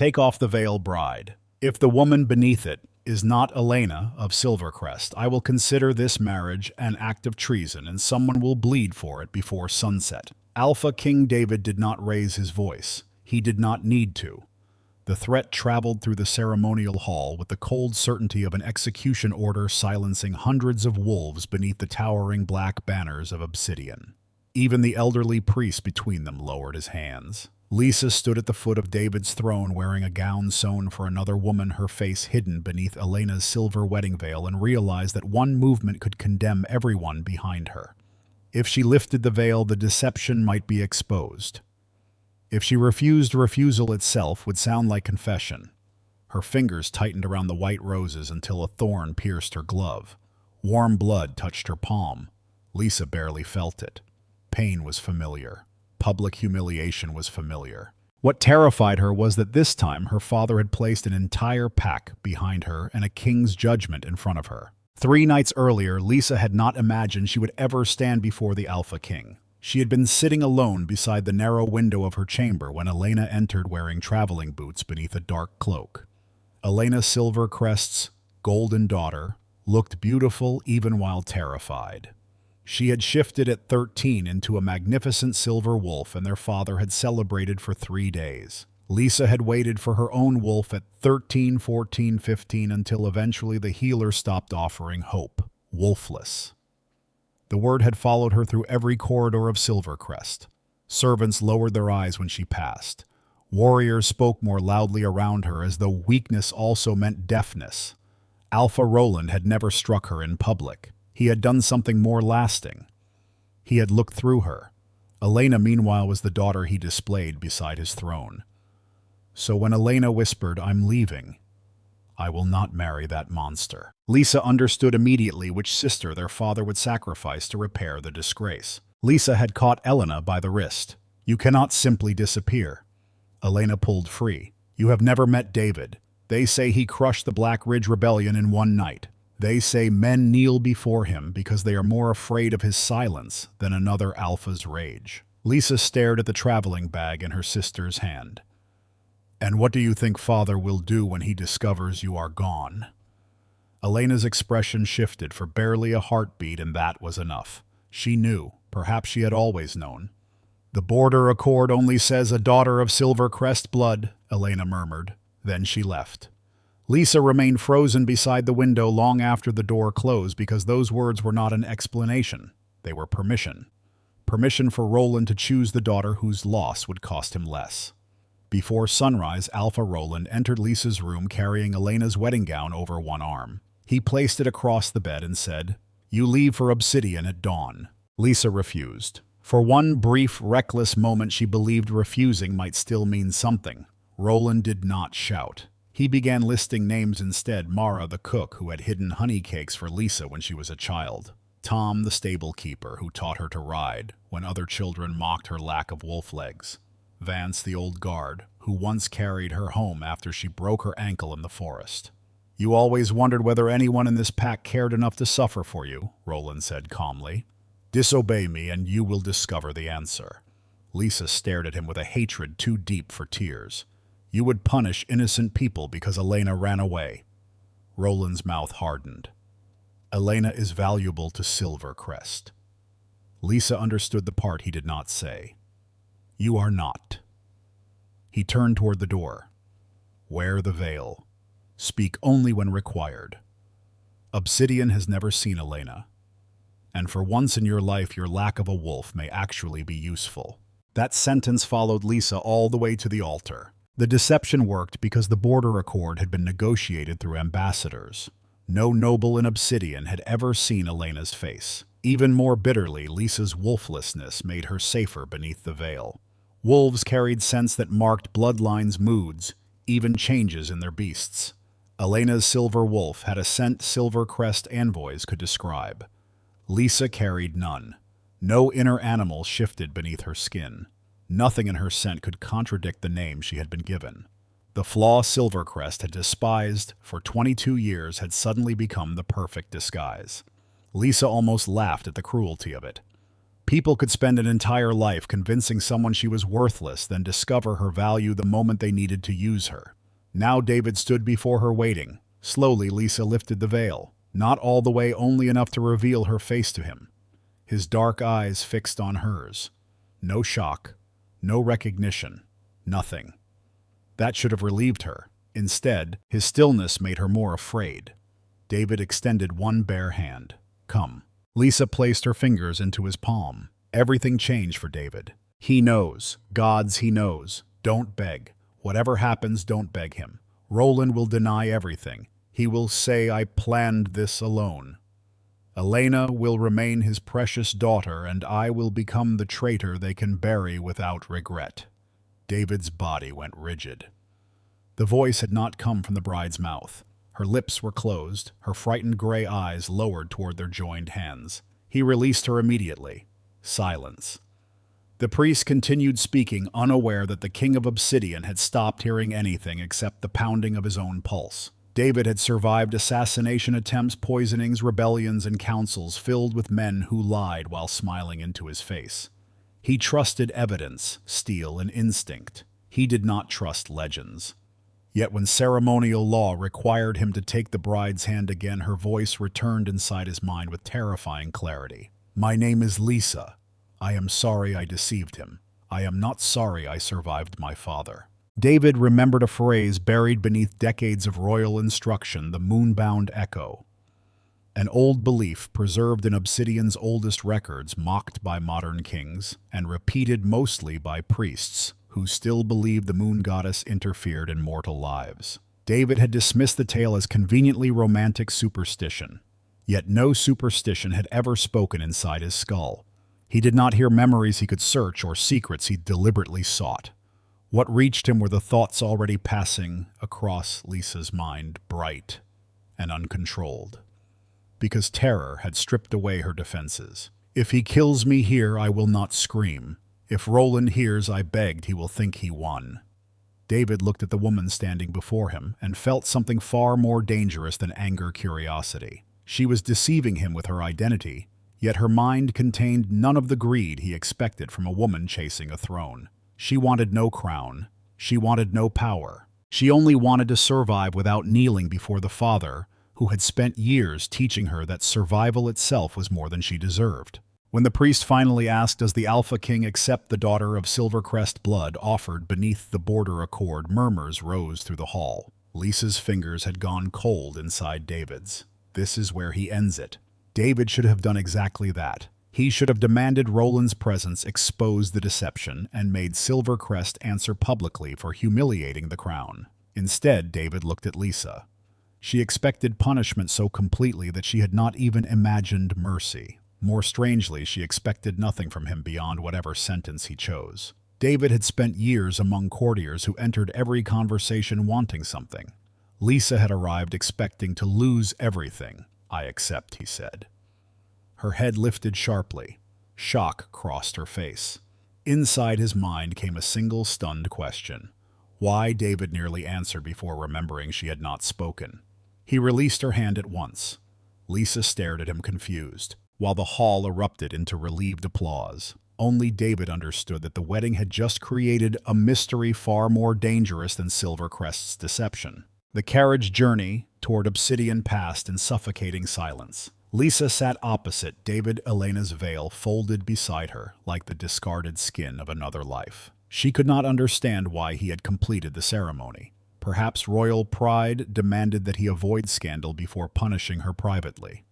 Take off the veil, bride. If the woman beneath it is not Elena of Silvercrest, I will consider this marriage an act of treason, and someone will bleed for it before sunset. Alpha King David did not raise his voice. He did not need to. The threat traveled through the ceremonial hall with the cold certainty of an execution order silencing hundreds of wolves beneath the towering black banners of obsidian. Even the elderly priest between them lowered his hands. Lisa stood at the foot of David's throne wearing a gown sewn for another woman, her face hidden beneath Elena's silver wedding veil, and realized that one movement could condemn everyone behind her. If she lifted the veil, the deception might be exposed. If she refused, refusal itself would sound like confession. Her fingers tightened around the white roses until a thorn pierced her glove. Warm blood touched her palm. Lisa barely felt it. Pain was familiar. Public humiliation was familiar. What terrified her was that this time her father had placed an entire pack behind her and a king's judgment in front of her. 3 nights earlier, Lisa had not imagined she would ever stand before the Alpha King. She had been sitting alone beside the narrow window of her chamber when Elena entered wearing traveling boots beneath a dark cloak. Elena Silvercrest's golden daughter looked beautiful even while terrified. She had shifted at 13 into a magnificent silver wolf, and their father had celebrated for 3 days. Lisa had waited for her own wolf at 13, 14, 15 until eventually the healer stopped offering hope. Wolfless. The word had followed her through every corridor of Silvercrest. Servants lowered their eyes when she passed. Warriors spoke more loudly around her as though weakness also meant deafness. Alpha Roland had never struck her in public. He had done something more lasting. He had looked through her. Elena, meanwhile, was the daughter he displayed beside his throne. So when Elena whispered, "I'm leaving," I will not marry that monster. Lisa understood immediately which sister their father would sacrifice to repair the disgrace. Lisa had caught Elena by the wrist. "You cannot simply disappear." Elena pulled free. "You have never met David. They say he crushed the Black Ridge Rebellion in one night. They say men kneel before him because they are more afraid of his silence than another alpha's rage." Lisa stared at the traveling bag in her sister's hand. "And what do you think father will do when he discovers you are gone?" Elena's expression shifted for barely a heartbeat, and that was enough. She knew, perhaps she had always known. "The border accord only says a daughter of Silvercrest blood," Elena murmured. Then she left. Lisa remained frozen beside the window long after the door closed, because those words were not an explanation. They were permission. Permission for Roland to choose the daughter whose loss would cost him less. Before sunrise, Alpha Roland entered Lisa's room carrying Elena's wedding gown over one arm. He placed it across the bed and said, "You leave for Obsidian at dawn." Lisa refused. For one brief, reckless moment she believed refusing might still mean something. Roland did not shout. He began listing names instead: Mara, the cook who had hidden honey cakes for Lisa when she was a child; Tom, the stable keeper who taught her to ride when other children mocked her lack of wolf legs; Vance, the old guard, who once carried her home after she broke her ankle in the forest. "You always wondered whether anyone in this pack cared enough to suffer for you," Roland said calmly. "Disobey me and you will discover the answer." Lisa stared at him with a hatred too deep for tears. "You would punish innocent people because Elena ran away." Roland's mouth hardened. "Elena is valuable to Silvercrest." Lisa understood the part he did not say. "You are not." He turned toward the door. "Wear the veil. Speak only when required. Obsidian has never seen Elena. And for once in your life, your lack of a wolf may actually be useful." That sentence followed Lisa all the way to the altar. The deception worked because the border accord had been negotiated through ambassadors. No noble in Obsidian had ever seen Elena's face. Even more bitterly, Lisa's wolflessness made her safer beneath the veil. Wolves carried scents that marked bloodlines' moods, even changes in their beasts. Elena's silver wolf had a scent Silvercrest envoys could describe. Lisa carried none. No inner animal shifted beneath her skin. Nothing in her scent could contradict the name she had been given. The flaw Silvercrest had despised for 22 years had suddenly become the perfect disguise. Lisa almost laughed at the cruelty of it. People could spend an entire life convincing someone she was worthless, then discover her value the moment they needed to use her. Now David stood before her waiting. Slowly, Lisa lifted the veil, not all the way, only enough to reveal her face to him. His dark eyes fixed on hers. No shock, no recognition, nothing. That should have relieved her. Instead, his stillness made her more afraid. David extended one bare hand. Come. Lisa placed her fingers into his palm. Everything changed for David. He knows. Gods, he knows. Don't beg. Whatever happens, don't beg him. Roland will deny everything. He will say, I planned this alone. Elena will remain his precious daughter, and I will become the traitor they can bury without regret. David's body went rigid. The voice had not come from the bride's mouth. Her lips were closed, her frightened gray eyes lowered toward their joined hands. He released her immediately. Silence. The priest continued speaking, unaware that the king of Obsidian had stopped hearing anything except the pounding of his own pulse. David had survived assassination attempts, poisonings, rebellions, and councils filled with men who lied while smiling into his face. He trusted evidence, steel, and instinct. He did not trust legends. Yet when ceremonial law required him to take the bride's hand again, her voice returned inside his mind with terrifying clarity. My name is Lisa. I am sorry I deceived him. I am not sorry I survived my father. David remembered a phrase buried beneath decades of royal instruction, the moonbound echo. An old belief preserved in Obsidian's oldest records, mocked by modern kings, and repeated mostly by priests who still believed the moon goddess interfered in mortal lives. David had dismissed the tale as conveniently romantic superstition. Yet no superstition had ever spoken inside his skull. He did not hear memories he could search or secrets he deliberately sought. What reached him were the thoughts already passing across Lisa's mind, bright and uncontrolled. Because terror had stripped away her defenses. If he kills me here, I will not scream. If Roland hears I begged, he will think he won. David looked at the woman standing before him and felt something far more dangerous than anger, curiosity. She was deceiving him with her identity, yet her mind contained none of the greed he expected from a woman chasing a throne. She wanted no crown. She wanted no power. She only wanted to survive without kneeling before the father who had spent years teaching her that survival itself was more than she deserved. When the priest finally asked, does the Alpha King accept the daughter of Silvercrest blood offered beneath the border accord, murmurs rose through the hall. Lisa's fingers had gone cold inside David's. This is where he ends it. David should have done exactly that. He should have demanded Roland's presence, exposed the deception, and made Silvercrest answer publicly for humiliating the crown. Instead, David looked at Lisa. She expected punishment so completely that she had not even imagined mercy. More strangely, she expected nothing from him beyond whatever sentence he chose. David had spent years among courtiers who entered every conversation wanting something. Lisa had arrived expecting to lose everything. I accept, he said. Her head lifted sharply. Shock crossed her face. Inside his mind came a single stunned question. Why? David nearly answered before remembering she had not spoken. He released her hand at once. Lisa stared at him confused, while the hall erupted into relieved applause. Only David understood that the wedding had just created a mystery far more dangerous than Silvercrest's deception. The carriage journey toward Obsidian passed in suffocating silence. Lisa sat opposite David, Elena's veil folded beside her like the discarded skin of another life. She could not understand why he had completed the ceremony. Perhaps royal pride demanded that he avoid scandal before punishing her privately.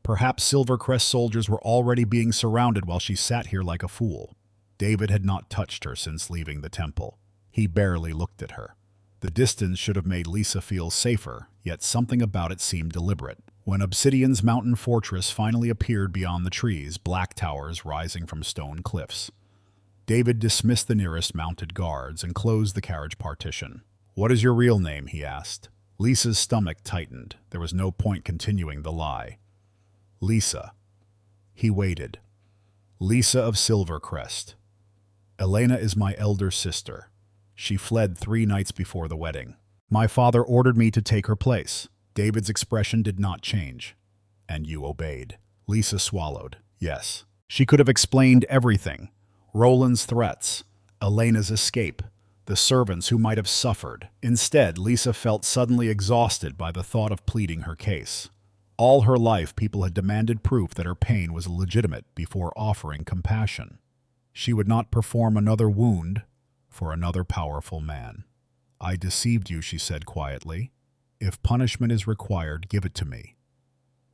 Perhaps Silvercrest soldiers were already being surrounded while she sat here like a fool. David had not touched her since leaving the temple. He barely looked at her. The distance should have made Lisa feel safer, yet something about it seemed deliberate. When Obsidian's mountain fortress finally appeared beyond the trees, black towers rising from stone cliffs, David dismissed the nearest mounted guards and closed the carriage partition. What is your real name? He asked. Lisa's stomach tightened. There was no point continuing the lie. Lisa. He waited. Lisa of Silvercrest. Elena is my elder sister. She fled 3 nights before the wedding. My father ordered me to take her place. David's expression did not change. And you obeyed. Lisa swallowed. Yes. She could have explained everything. Roland's threats, Elena's escape, the servants who might have suffered. Instead, Lisa felt suddenly exhausted by the thought of pleading her case. All her life, people had demanded proof that her pain was legitimate before offering compassion. She would not perform another wound for another powerful man. "I deceived you," she said quietly. "If punishment is required, give it to me.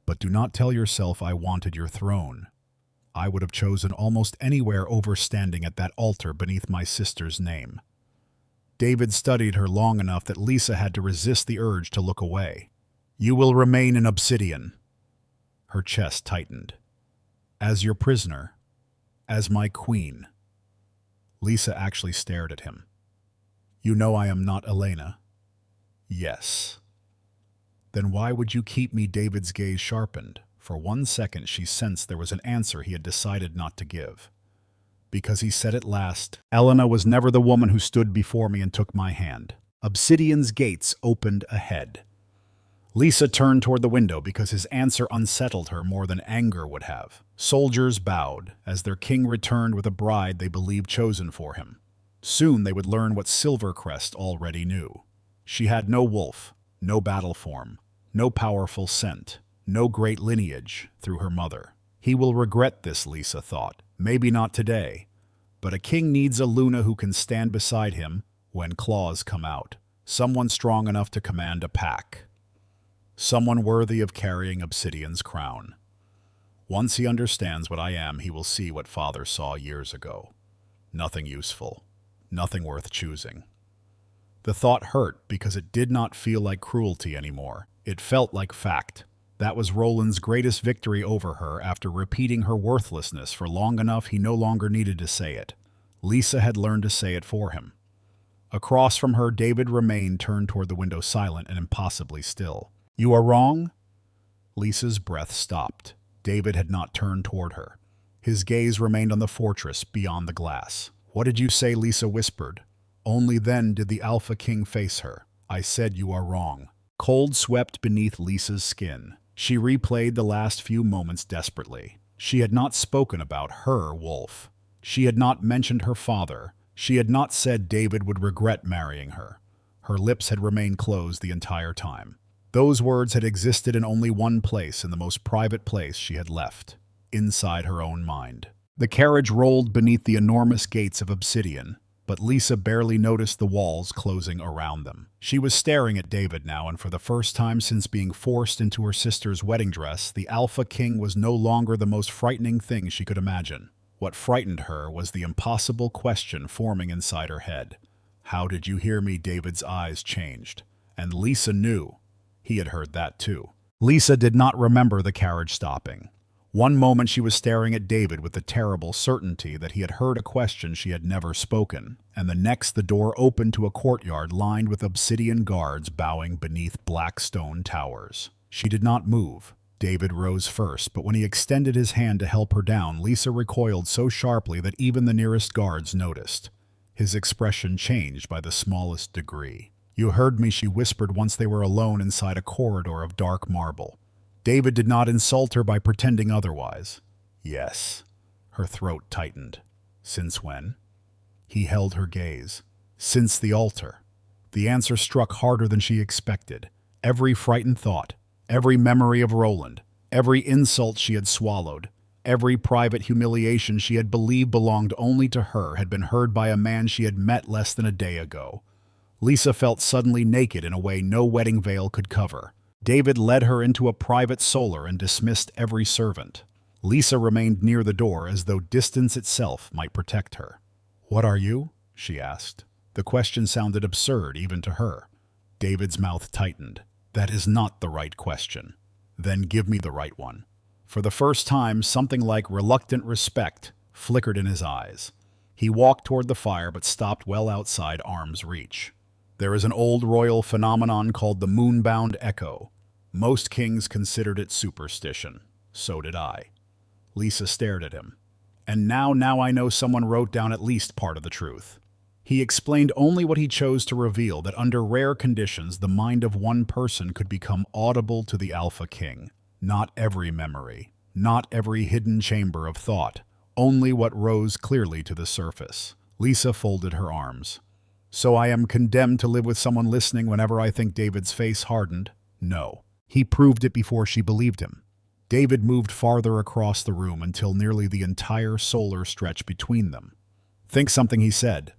But do not tell yourself I wanted your throne. I would have chosen almost anywhere over standing at that altar beneath my sister's name." David studied her long enough that Lisa had to resist the urge to look away. "You will remain in Obsidian." Her chest tightened. "As your prisoner. As my queen." Lisa actually stared at him. "You know I am not Elena." "Yes." "Then why would you keep me?" David's gaze sharpened. For 1 second she sensed there was an answer he had decided not to give. "Because he said it last. Elena was never the woman who stood before me and took my hand." Obsidian's gates opened ahead. Lisa turned toward the window because his answer unsettled her more than anger would have. Soldiers bowed as their king returned with a bride they believed chosen for him. Soon they would learn what Silvercrest already knew. She had no wolf, no battle form, no powerful scent, no great lineage through her mother. He will regret this, Lisa thought. Maybe not today, but a king needs a Luna who can stand beside him when claws come out. Someone strong enough to command a pack. Someone worthy of carrying Obsidian's crown. Once he understands what I am, he will see what Father saw years ago. Nothing useful. Nothing worth choosing. The thought hurt because it did not feel like cruelty anymore. It felt like fact. That was Roland's greatest victory over her after repeating her worthlessness for long enough he no longer needed to say it. Lisa had learned to say it for him. Across from her, David remained turned toward the window, silent and impossibly still. "You are wrong?" Lisa's breath stopped. David had not turned toward her. His gaze remained on the fortress beyond the glass. "What did you say?" Lisa whispered. Only then did the Alpha King face her. "I said you are wrong." Cold swept beneath Lisa's skin. She replayed the last few moments desperately. She had not spoken about her wolf. She had not mentioned her father. She had not said David would regret marrying her. Her lips had remained closed the entire time. Those words had existed in only one place, in the most private place she had left, inside her own mind. The carriage rolled beneath the enormous gates of Obsidian, but Lisa barely noticed the walls closing around them. She was staring at David now, and for the first time since being forced into her sister's wedding dress, the Alpha King was no longer the most frightening thing she could imagine. What frightened her was the impossible question forming inside her head. "How did you hear me?" David's eyes changed, and Lisa knew. He had heard that too. Lisa did not remember the carriage stopping. One moment she was staring at David with the terrible certainty that he had heard a question she had never spoken, and the next the door opened to a courtyard lined with obsidian guards bowing beneath black stone towers. She did not move. David rose first, but when he extended his hand to help her down, Lisa recoiled so sharply that even the nearest guards noticed. His expression changed by the smallest degree. "You heard me," she whispered once they were alone inside a corridor of dark marble. David did not insult her by pretending otherwise. "Yes." Her throat tightened. "Since when?" He held her gaze. "Since the altar." The answer struck harder than she expected. Every frightened thought, every memory of Roland, every insult she had swallowed, every private humiliation she had believed belonged only to her had been heard by a man she had met less than a day ago. Lisa felt suddenly naked in a way no wedding veil could cover. David led her into a private solar and dismissed every servant. Lisa remained near the door as though distance itself might protect her. "What are you?" she asked. The question sounded absurd even to her. David's mouth tightened. "That is not the right question." "Then give me the right one." For the first time, something like reluctant respect flickered in his eyes. He walked toward the fire but stopped well outside arm's reach. "There is an old royal phenomenon called the moonbound echo. Most kings considered it superstition. So did I." Lisa stared at him. "And now I know someone wrote down at least part of the truth." He explained only what he chose to reveal, that under rare conditions the mind of one person could become audible to the Alpha King. Not every memory, not every hidden chamber of thought, only what rose clearly to the surface. Lisa folded her arms. So I am condemned to live with someone listening whenever I think. David's face hardened. No. He proved it before she believed him. David moved farther across the room until nearly the entire solar stretched between them. Think something, he said.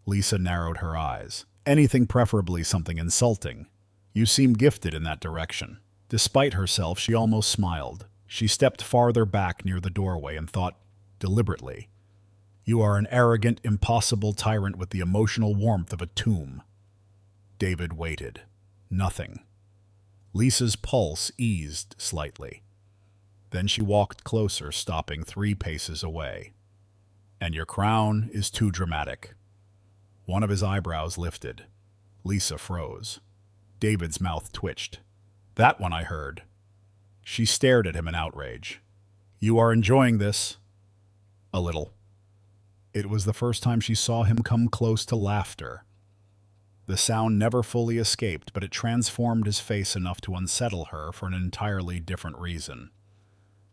Lisa narrowed her eyes. Anything, preferably something insulting. You seem gifted in that direction. Despite herself, she almost smiled. She stepped farther back near the doorway and thought, deliberately, you are an arrogant, impossible tyrant with the emotional warmth of a tomb. David waited. Nothing. Lisa's pulse eased slightly. Then she walked closer, stopping 3 paces away. And your crown is too dramatic. One of his eyebrows lifted. Lisa froze. David's mouth twitched. That one I heard. She stared at him in outrage. You are enjoying this? A little. It was the first time she saw him come close to laughter. The sound never fully escaped, but it transformed his face enough to unsettle her for an entirely different reason.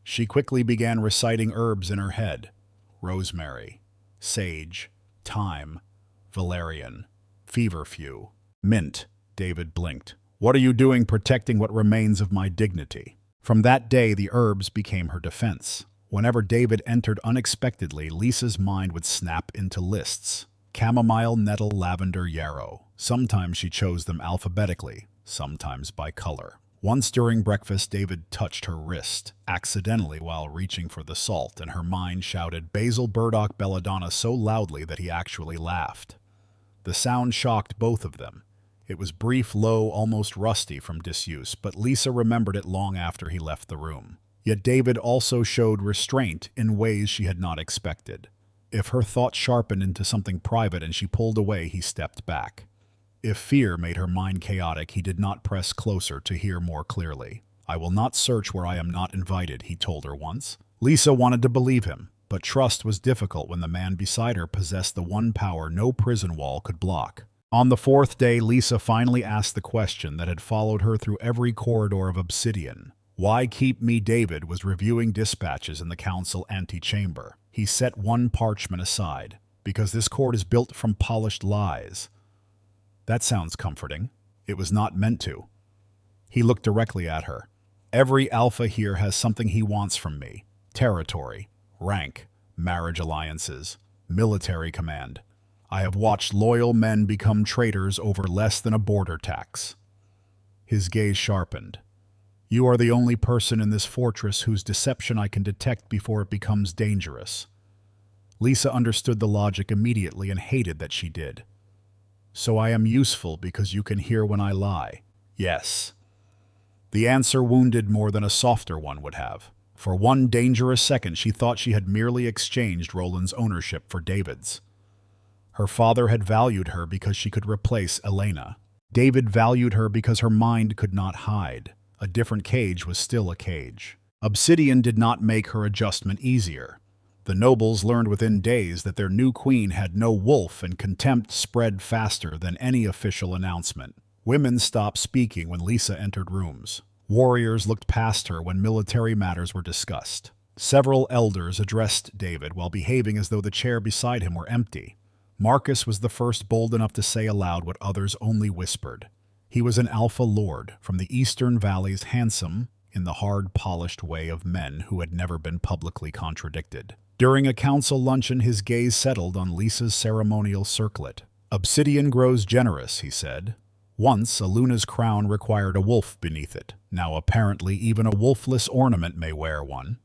She quickly began reciting herbs in her head. Rosemary, sage, thyme, valerian, feverfew, mint. David blinked. What are you doing protecting what remains of my dignity? From that day, the herbs became her defense. Whenever David entered unexpectedly, Lisa's mind would snap into lists. Chamomile, nettle, lavender, yarrow. Sometimes she chose them alphabetically, sometimes by color. Once during breakfast, David touched her wrist, accidentally while reaching for the salt, and her mind shouted basil, burdock, belladonna so loudly that he actually laughed. The sound shocked both of them. It was brief, low, almost rusty from disuse, but Lisa remembered it long after he left the room. Yet David also showed restraint in ways she had not expected. If her thoughts sharpened into something private and she pulled away, he stepped back. If fear made her mind chaotic, he did not press closer to hear more clearly. I will not search where I am not invited, he told her once. Lisa wanted to believe him, but trust was difficult when the man beside her possessed the one power no prison wall could block. On the 4th day, Lisa finally asked the question that had followed her through every corridor of Obsidian. Why keep me? David was reviewing dispatches in the council antechamber. He set one parchment aside. Because this court is built from polished lies. That sounds comforting. It was not meant to. He looked directly at her. Every alpha here has something he wants from me. Territory, rank, marriage alliances, military command. I have watched loyal men become traitors over less than a border tax. His gaze sharpened. You are the only person in this fortress whose deception I can detect before it becomes dangerous. Lisa understood the logic immediately and hated that she did. So I am useful because you can hear when I lie. Yes. The answer wounded more than a softer one would have. For one dangerous second, she thought she had merely exchanged Roland's ownership for David's. Her father had valued her because she could replace Elena. David valued her because her mind could not hide. A different cage was still a cage. Obsidian did not make her adjustment easier. The nobles learned within days that their new queen had no wolf, and contempt spread faster than any official announcement. Women stopped speaking when Lisa entered rooms. Warriors looked past her when military matters were discussed. Several elders addressed David while behaving as though the chair beside him were empty. Marcus was the first bold enough to say aloud what others only whispered. He was an alpha lord from the eastern valleys, handsome in the hard, polished way of men who had never been publicly contradicted. During a council luncheon, his gaze settled on Lisa's ceremonial circlet. Obsidian grows generous, he said. Once, a Luna's crown required a wolf beneath it. Now, apparently, even a wolfless ornament may wear one.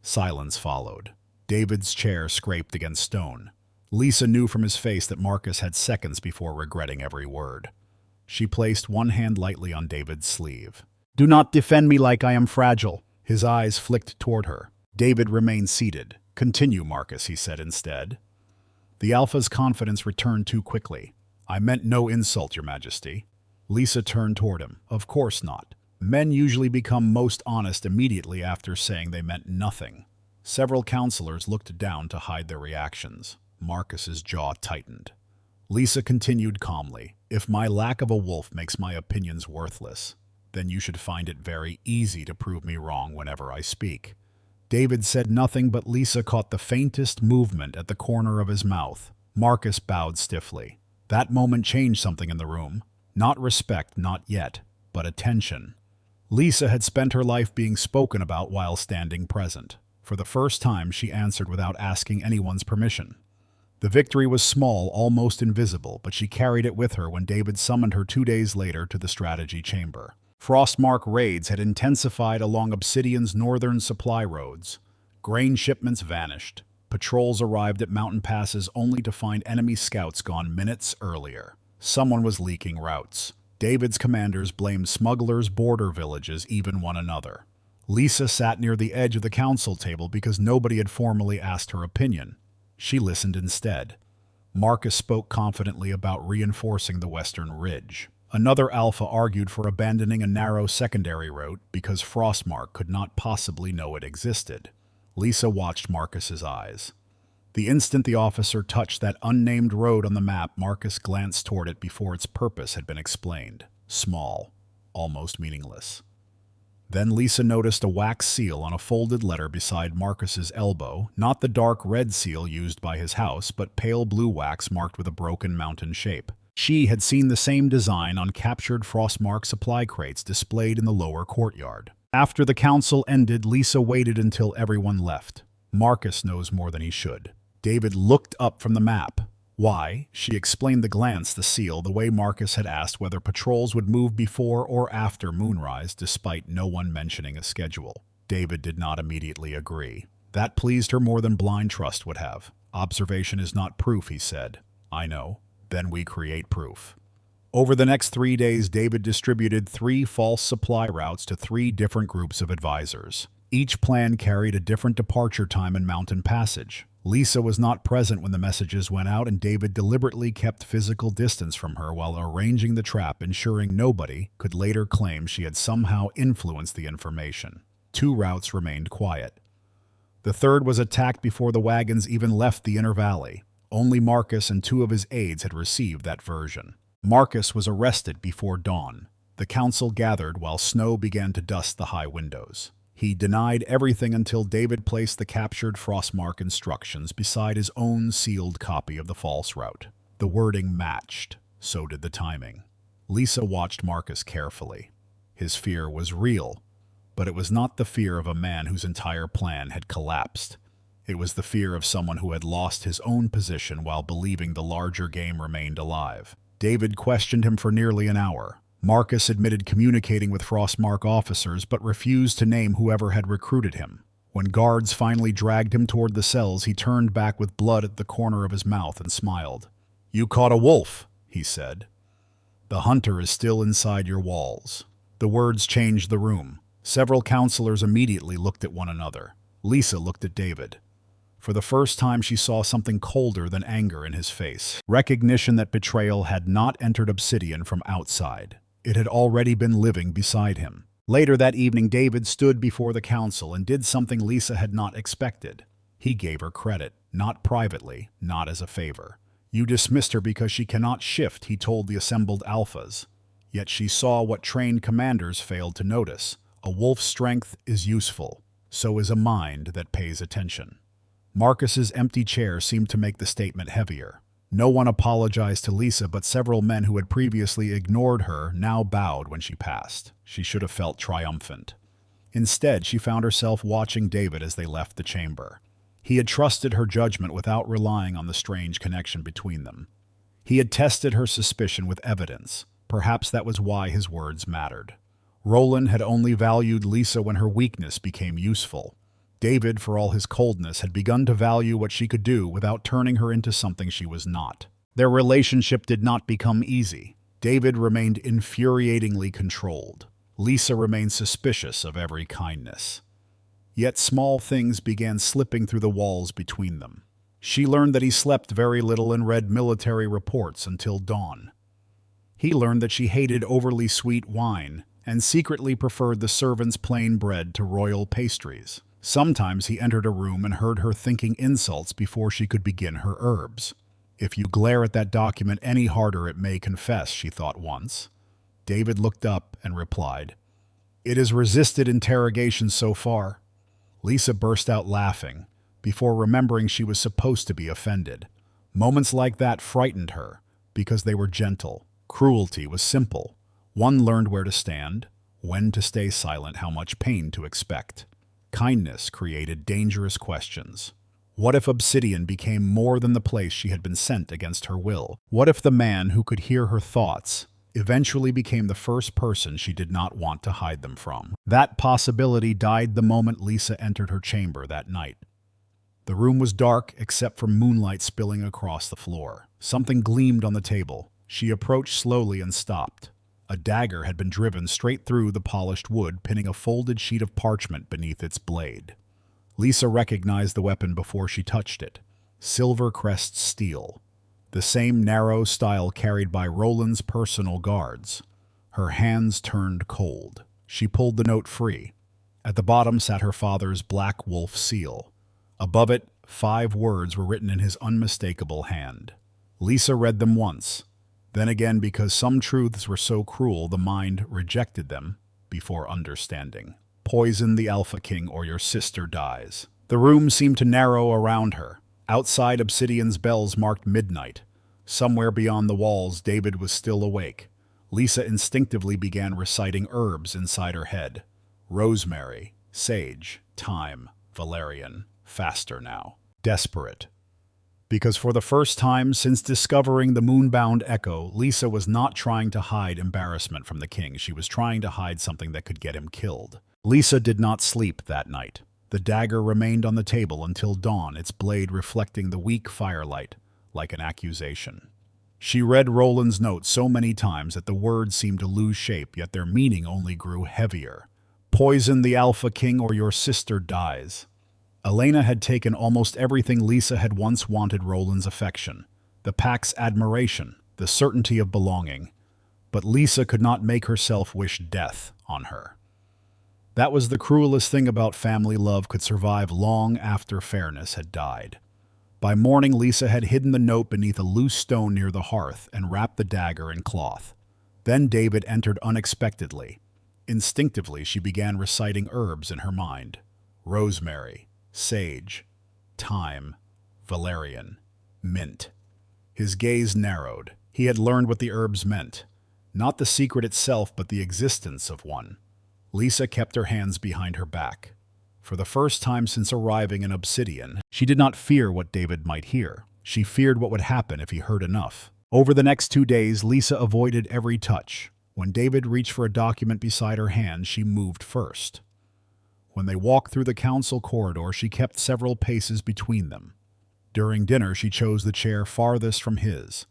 Silence followed. David's chair scraped against stone. Lisa knew from his face that Marcus had seconds before regretting every word. She placed one hand lightly on David's sleeve. Do not defend me like I am fragile. His eyes flicked toward her. David remained seated. Continue, Marcus, he said instead. The Alpha's confidence returned too quickly. I meant no insult, Your Majesty. Lisa turned toward him. Of course not. Men usually become most honest immediately after saying they meant nothing. Several counselors looked down to hide their reactions. Marcus's jaw tightened. Lisa continued calmly. If my lack of a wolf makes my opinions worthless, then you should find it very easy to prove me wrong whenever I speak. David said nothing, but Lisa caught the faintest movement at the corner of his mouth. Marcus bowed stiffly. That moment changed something in the room. Not respect, not yet, but attention. Lisa had spent her life being spoken about while standing present. For the first time, she answered without asking anyone's permission. The victory was small, almost invisible, but she carried it with her when David summoned her 2 days later to the strategy chamber. Frostmark raids had intensified along Obsidian's northern supply roads. Grain shipments vanished. Patrols arrived at mountain passes only to find enemy scouts gone minutes earlier. Someone was leaking routes. David's commanders blamed smugglers, border villages, even one another. Lisa sat near the edge of the council table because nobody had formally asked her opinion. She listened instead. Marcus spoke confidently about reinforcing the western ridge. Another alpha argued for abandoning a narrow secondary route because Frostmark could not possibly know it existed. Lisa watched Marcus's eyes. The instant the officer touched that unnamed road on the map, Marcus glanced toward it before its purpose had been explained. Small, almost meaningless. Then Lisa noticed a wax seal on a folded letter beside Marcus's elbow, not the dark red seal used by his house, but pale blue wax marked with a broken mountain shape. She had seen the same design on captured Frostmark supply crates displayed in the lower courtyard. After the council ended, Lisa waited until everyone left. Marcus knows more than he should. David looked up from the map. Why? She explained the glance, the seal, the way Marcus had asked whether patrols would move before or after moonrise, despite no one mentioning a schedule. David did not immediately agree. That pleased her more than blind trust would have. Observation is not proof, he said. I know. Then we create proof. Over the next 3 days, David distributed 3 false supply routes to 3 different groups of advisors. Each plan carried a different departure time and mountain passage. Lisa was not present when the messages went out, and David deliberately kept physical distance from her while arranging the trap, ensuring nobody could later claim she had somehow influenced the information. 2 routes remained quiet. The third was attacked before the wagons even left the inner valley. Only Marcus and 2 of his aides had received that version. Marcus was arrested before dawn. The council gathered while snow began to dust the high windows. He denied everything until David placed the captured Frostmark instructions beside his own sealed copy of the false route. The wording matched, so did the timing. Lisa watched Marcus carefully. His fear was real, but it was not the fear of a man whose entire plan had collapsed. It was the fear of someone who had lost his own position while believing the larger game remained alive. David questioned him for nearly an hour. Marcus admitted communicating with Frostmark officers but refused to name whoever had recruited him. When guards finally dragged him toward the cells, he turned back with blood at the corner of his mouth and smiled. "You caught a wolf," he said. "The hunter is still inside your walls." The words changed the room. Several counselors immediately looked at one another. Lisa looked at David. For the first time, she saw something colder than anger in his face. Recognition that betrayal had not entered Obsidian from outside. It had already been living beside him. Later that evening, David stood before the council and did something Lisa had not expected. He gave her credit, not privately, not as a favor. "You dismissed her because she cannot shift," he told the assembled alphas. Yet she saw what trained commanders failed to notice. A wolf's strength is useful. So is a mind that pays attention. Marcus's empty chair seemed to make the statement heavier. No one apologized to Lisa, but several men who had previously ignored her now bowed when she passed. She should have felt triumphant. Instead, she found herself watching David as they left the chamber. He had trusted her judgment without relying on the strange connection between them. He had tested her suspicion with evidence. Perhaps that was why his words mattered. Roland had only valued Lisa when her weakness became useful. David, for all his coldness, had begun to value what she could do without turning her into something she was not. Their relationship did not become easy. David remained infuriatingly controlled. Lisa remained suspicious of every kindness. Yet small things began slipping through the walls between them. She learned that he slept very little and read military reports until dawn. He learned that she hated overly sweet wine and secretly preferred the servants' plain bread to royal pastries. Sometimes he entered a room and heard her thinking insults before she could begin her herbs. "If you glare at that document any harder, it may confess," she thought once. David looked up and replied, "It has resisted interrogation so far." Lisa burst out laughing, before remembering she was supposed to be offended. Moments like that frightened her, because they were gentle. Cruelty was simple. One learned where to stand, when to stay silent, how much pain to expect. Kindness created dangerous questions. What if Obsidian became more than the place she had been sent against her will? What if the man who could hear her thoughts eventually became the first person she did not want to hide them from? That possibility died the moment Lisa entered her chamber that night. The room was dark except for moonlight spilling across the floor. Something gleamed on the table. She approached slowly and stopped. A dagger had been driven straight through the polished wood, pinning a folded sheet of parchment beneath its blade. Lisa recognized the weapon before she touched it. Silvercrest steel. The same narrow style carried by Roland's personal guards. Her hands turned cold. She pulled the note free. At the bottom sat her father's black wolf seal. Above it, 5 words were written in his unmistakable hand. Lisa read them once. Then again, because some truths were so cruel, the mind rejected them before understanding. Poison the Alpha King or your sister dies. The room seemed to narrow around her. Outside, Obsidian's bells marked midnight. Somewhere beyond the walls, David was still awake. Lisa instinctively began reciting herbs inside her head. Rosemary, sage, thyme, valerian. Faster now. Desperate. Because for the first time since discovering the moonbound echo, Lisa was not trying to hide embarrassment from the king. She was trying to hide something that could get him killed. Lisa did not sleep that night. The dagger remained on the table until dawn, its blade reflecting the weak firelight, like an accusation. She read Roland's note so many times that the words seemed to lose shape, yet their meaning only grew heavier. Poison the Alpha King or your sister dies. Elena had taken almost everything Lisa had once wanted: Roland's affection, the pack's admiration, the certainty of belonging. But Lisa could not make herself wish death on her. That was the cruelest thing about family. Love could survive long after fairness had died. By morning, Lisa had hidden the note beneath a loose stone near the hearth and wrapped the dagger in cloth. Then David entered unexpectedly. Instinctively, she began reciting herbs in her mind. Rosemary, sage, thyme, valerian, mint. His gaze narrowed. He had learned what the herbs meant. Not the secret itself, but the existence of one. Lisa kept her hands behind her back. For the first time since arriving in Obsidian, she did not fear what David might hear. She feared what would happen if he heard enough. Over the next 2 days, Lisa avoided every touch. When David reached for a document beside her hand, she moved first. When they walked through the council corridor, she kept several paces between them. During dinner, she chose the chair farthest from his.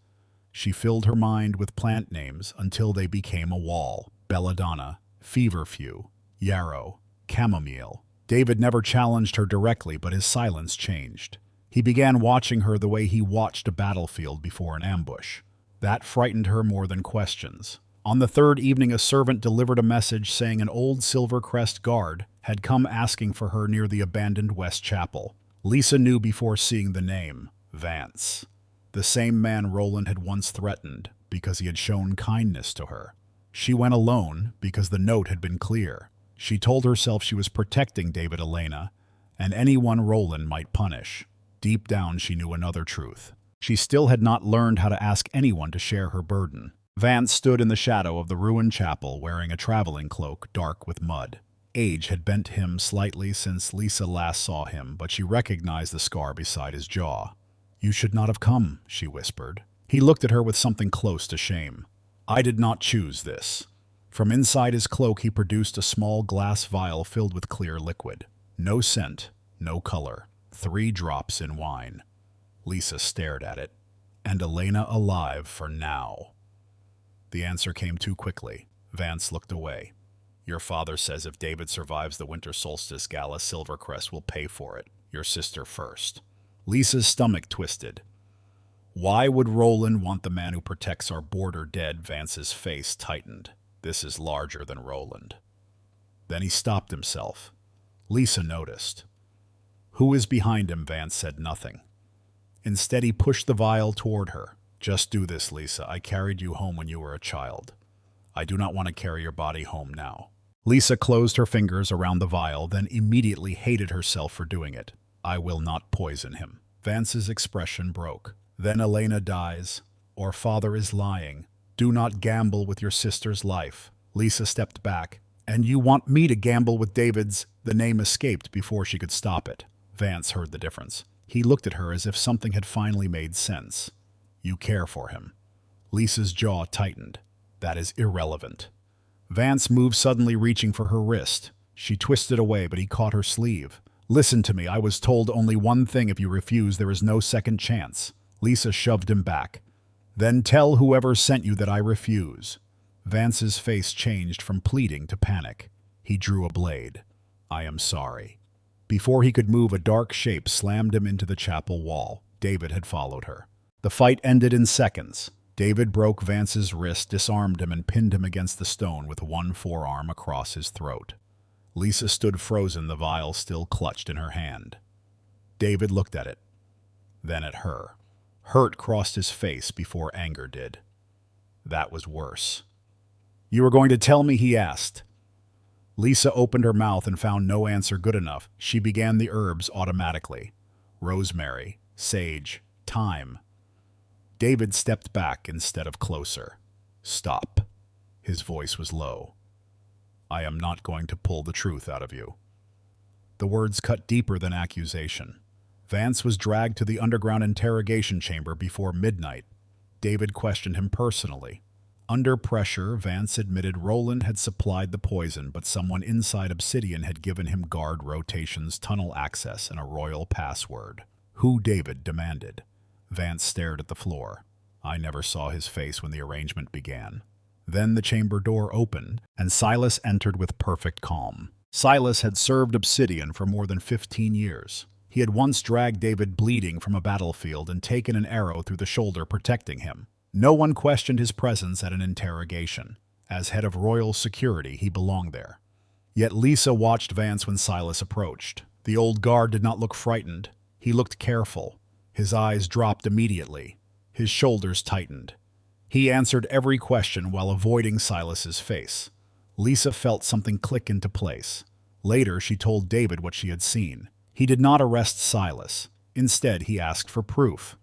She filled her mind with plant names until they became a wall. Belladonna, feverfew, yarrow, chamomile. David never challenged her directly, but his silence changed. He began watching her the way he watched a battlefield before an ambush. That frightened her more than questions. On the 3rd evening, a servant delivered a message saying an old Silvercrest guard had come asking for her near the abandoned West Chapel. Lisa knew before seeing the name, Vance. The same man Roland had once threatened because he had shown kindness to her. She went alone because the note had been clear. She told herself she was protecting David, Elena, and anyone Roland might punish. Deep down, she knew another truth. She still had not learned how to ask anyone to share her burden. Vance stood in the shadow of the ruined chapel, wearing a traveling cloak dark with mud. Age had bent him slightly since Lisa last saw him, but she recognized the scar beside his jaw. "You should not have come," she whispered. He looked at her with something close to shame. "I did not choose this." From inside his cloak, he produced a small glass vial filled with clear liquid. No scent, no color. 3 drops in wine. Lisa stared at it. And Elena alive for now. The answer came too quickly. Vance looked away. "Your father says if David survives the winter solstice gala, Silvercrest will pay for it. Your sister first." Lisa's stomach twisted. Why would Roland want the man who protects our border dead? Vance's face tightened. This is larger than Roland. Then he stopped himself. Lisa noticed. "Who is behind him?" Vance said nothing. Instead, he pushed the vial toward her. "Just do this, Lisa. I carried you home when you were a child. I do not want to carry your body home now." Lisa closed her fingers around the vial, then immediately hated herself for doing it. I will not poison him. Vance's expression broke. Then Elena dies, or father is lying. Do not gamble with your sister's life. Lisa stepped back. And you want me to gamble with David's? The name escaped before she could stop it. Vance heard the difference. He looked at her as if something had finally made sense. You care for him. Lisa's jaw tightened. That is irrelevant. Vance moved, suddenly reaching for her wrist. She twisted away, but he caught her sleeve. Listen to me, I was told only one thing. If you refuse, there is no second chance. Lisa shoved him back. Then tell whoever sent you that I refuse. Vance's face changed from pleading to panic. He drew a blade. I am sorry. Before he could move, a dark shape slammed him into the chapel wall. David had followed her. The fight ended in seconds. David broke Vance's wrist, disarmed him, and pinned him against the stone with one forearm across his throat. Lisa stood frozen, the vial still clutched in her hand. David looked at it, then at her. Hurt crossed his face before anger did. That was worse. You were going to tell me? He asked. Lisa opened her mouth and found no answer good enough. She began the herbs automatically. Rosemary, sage, thyme. David stepped back instead of closer. Stop. His voice was low. I am not going to pull the truth out of you. The words cut deeper than accusation. Vance was dragged to the underground interrogation chamber before midnight. David questioned him personally. Under pressure, Vance admitted Roland had supplied the poison, but someone inside Obsidian had given him guard rotations, tunnel access, and a royal password. Who? David demanded. Vance stared at the floor. I never saw his face when the arrangement began. Then the chamber door opened, and Silas entered with perfect calm. Silas had served Obsidian for more than 15 years. He had once dragged David bleeding from a battlefield and taken an arrow through the shoulder, protecting him. No one questioned his presence at an interrogation. As head of royal security, he belonged there. Yet Lisa watched Vance when Silas approached. The old guard did not look frightened. He looked careful. His eyes dropped immediately. His shoulders tightened. He answered every question while avoiding Silas's face. Lisa felt something click into place. Later, she told David what she had seen. He did not arrest Silas. Instead, he asked for proof.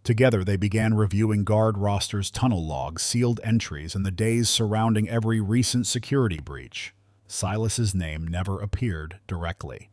Together, they began reviewing guard rosters, tunnel logs, sealed entries, and the days surrounding every recent security breach. Silas's name never appeared directly.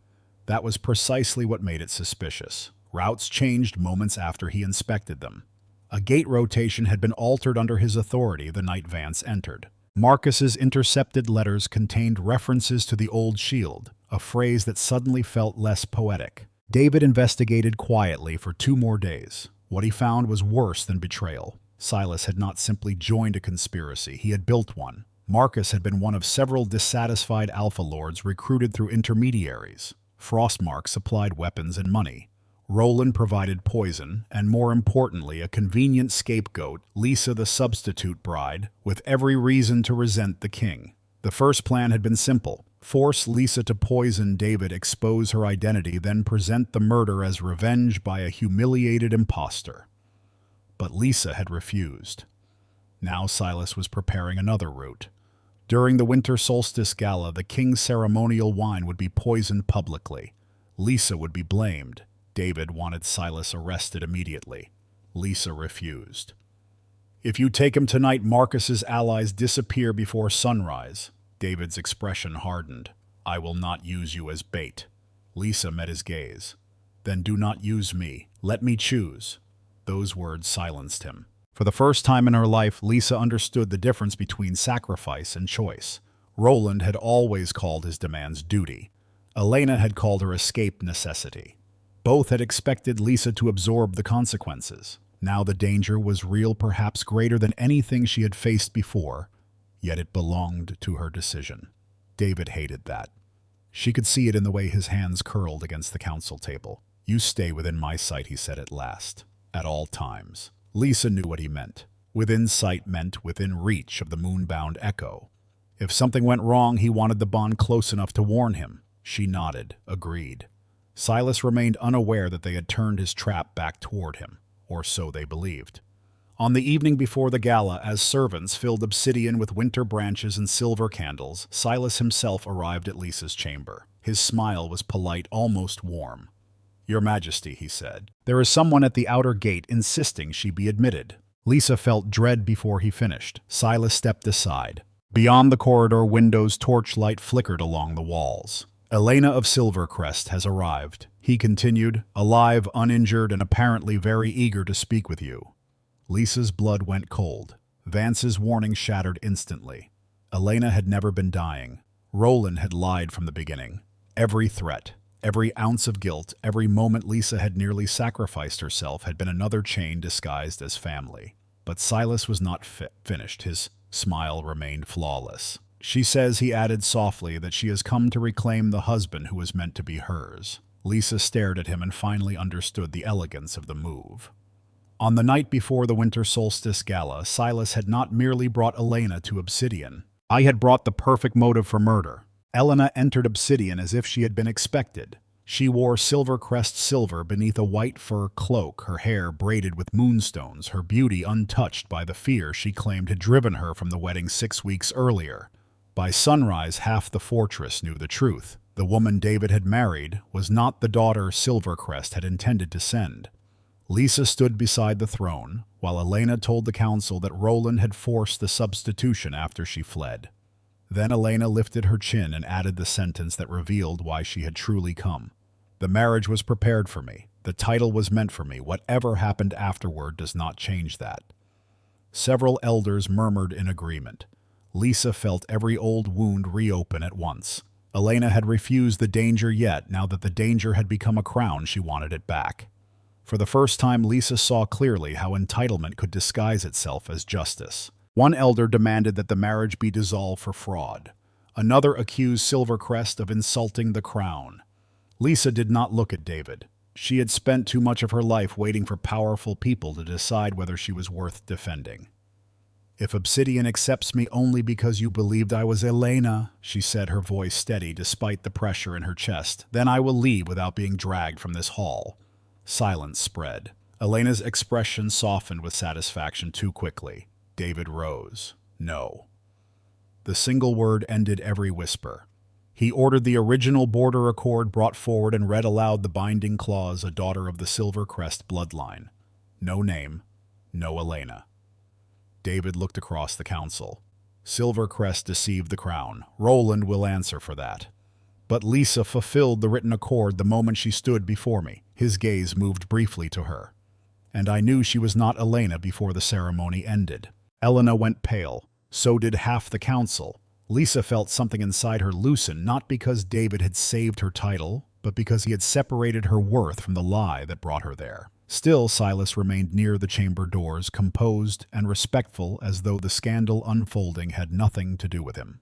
That was precisely what made it suspicious. Routes changed moments after he inspected them. A gate rotation had been altered under his authority the night Vance entered. Marcus's intercepted letters contained references to the old shield, a phrase that suddenly felt less poetic. David investigated quietly for 2 more days. What he found was worse than betrayal. Silas had not simply joined a conspiracy, he had built one. Marcus had been one of several dissatisfied Alpha Lords recruited through intermediaries. Frostmark supplied weapons and money. Roland provided poison, and more importantly, a convenient scapegoat, Lisa the substitute bride, with every reason to resent the king. The first plan had been simple. Force Lisa to poison David, expose her identity, then present the murder as revenge by a humiliated impostor. But Lisa had refused. Now Silas was preparing another route. During the winter solstice gala, the king's ceremonial wine would be poisoned publicly. Lisa would be blamed. David wanted Silas arrested immediately. Lisa refused. If you take him tonight, Marcus's allies disappear before sunrise. David's expression hardened. I will not use you as bait. Lisa met his gaze. Then do not use me. Let me choose. Those words silenced him. For the first time in her life, Lisa understood the difference between sacrifice and choice. Roland had always called his demands duty. Elena had called her escape necessity. Both had expected Lisa to absorb the consequences. Now the danger was real, perhaps greater than anything she had faced before. Yet it belonged to her decision. David hated that. She could see it in the way his hands curled against the council table. You stay within my sight, he said at last. At all times. Lisa knew what he meant. Within sight meant within reach of the moonbound echo. If something went wrong, he wanted the bond close enough to warn him. She nodded, agreed. Silas remained unaware that they had turned his trap back toward him, or so they believed. On the evening before the gala, as servants filled obsidian with winter branches and silver candles, Silas himself arrived at Lisa's chamber. His smile was polite, almost warm. "Your Majesty," he said, "there is someone at the outer gate insisting she be admitted." Lisa felt dread before he finished. Silas stepped aside. Beyond the corridor, windows' torchlight flickered along the walls. "Elena of Silvercrest has arrived," he continued, "alive, uninjured, and apparently very eager to speak with you." Lisa's blood went cold. Vance's warning shattered instantly. Elena had never been dying. Roland had lied from the beginning. Every threat, every ounce of guilt, every moment Lisa had nearly sacrificed herself had been another chain disguised as family. But Silas was not finished. His smile remained flawless. "She says," he added softly, "that she has come to reclaim the husband who was meant to be hers." Lisa stared at him and finally understood the elegance of the move. On the night before the winter solstice gala, Silas had not merely brought Elena to Obsidian. "I had brought the perfect motive for murder." Elena entered Obsidian as if she had been expected. She wore Silvercrest silver beneath a white fur cloak, her hair braided with moonstones, her beauty untouched by the fear she claimed had driven her from the wedding 6 weeks earlier. By sunrise, half the fortress knew the truth. The woman David had married was not the daughter Silvercrest had intended to send. Lisa stood beside the throne, while Elena told the council that Roland had forced the substitution after she fled. Then Elena lifted her chin and added the sentence that revealed why she had truly come. "The marriage was prepared for me. The title was meant for me. Whatever happened afterward does not change that." Several elders murmured in agreement. Lisa felt every old wound reopen at once. Elena had refused the danger, yet now that the danger had become a crown, she wanted it back. For the first time, Lisa saw clearly how entitlement could disguise itself as justice. One elder demanded that the marriage be dissolved for fraud. Another accused Silvercrest of insulting the crown. Lisa did not look at David. She had spent too much of her life waiting for powerful people to decide whether she was worth defending. "If Obsidian accepts me only because you believed I was Elena," she said, her voice steady despite the pressure in her chest, "then I will leave without being dragged from this hall." Silence spread. Elena's expression softened with satisfaction too quickly. David rose. "No." The single word ended every whisper. He ordered the original border accord brought forward and read aloud the binding clause, "A daughter of the Silvercrest bloodline. No name, no Elena." David looked across the council. "Silvercrest deceived the crown. Roland will answer for that. But Lisa fulfilled the written accord the moment she stood before me." His gaze moved briefly to her. "And I knew she was not Elena before the ceremony ended." Elena went pale. So did half the council. Lisa felt something inside her loosen, not because David had saved her title, but because he had separated her worth from the lie that brought her there. Still, Silas remained near the chamber doors, composed and respectful, as though the scandal unfolding had nothing to do with him.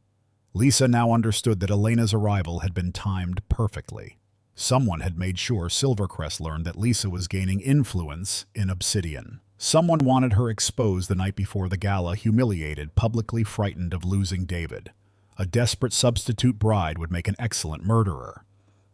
Lisa now understood that Elena's arrival had been timed perfectly. Someone had made sure Silvercrest learned that Lisa was gaining influence in Obsidian. Someone wanted her exposed the night before the gala, humiliated, publicly frightened of losing David. A desperate substitute bride would make an excellent murderer.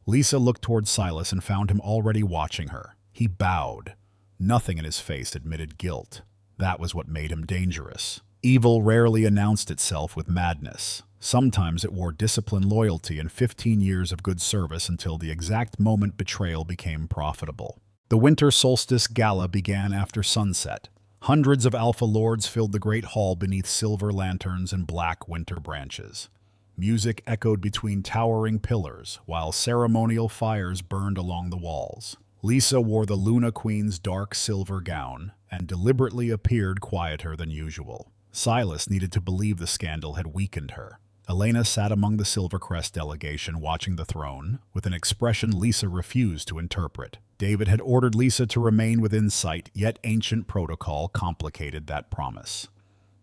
Lisa looked toward Silas and found him already watching her. He bowed. Nothing in his face admitted guilt. That was what made him dangerous. Evil rarely announced itself with madness. Sometimes it wore discipline, loyalty, and 15 years of good service until the exact moment betrayal became profitable. The winter solstice gala began after sunset. Hundreds of alpha lords filled the great hall beneath silver lanterns and black winter branches. Music echoed between towering pillars, while ceremonial fires burned along the walls. Lisa wore the Luna Queen's dark silver gown and deliberately appeared quieter than usual. Silas needed to believe the scandal had weakened her. Elena sat among the Silvercrest delegation watching the throne, with an expression Lisa refused to interpret. David had ordered Lisa to remain within sight, yet ancient protocol complicated that promise.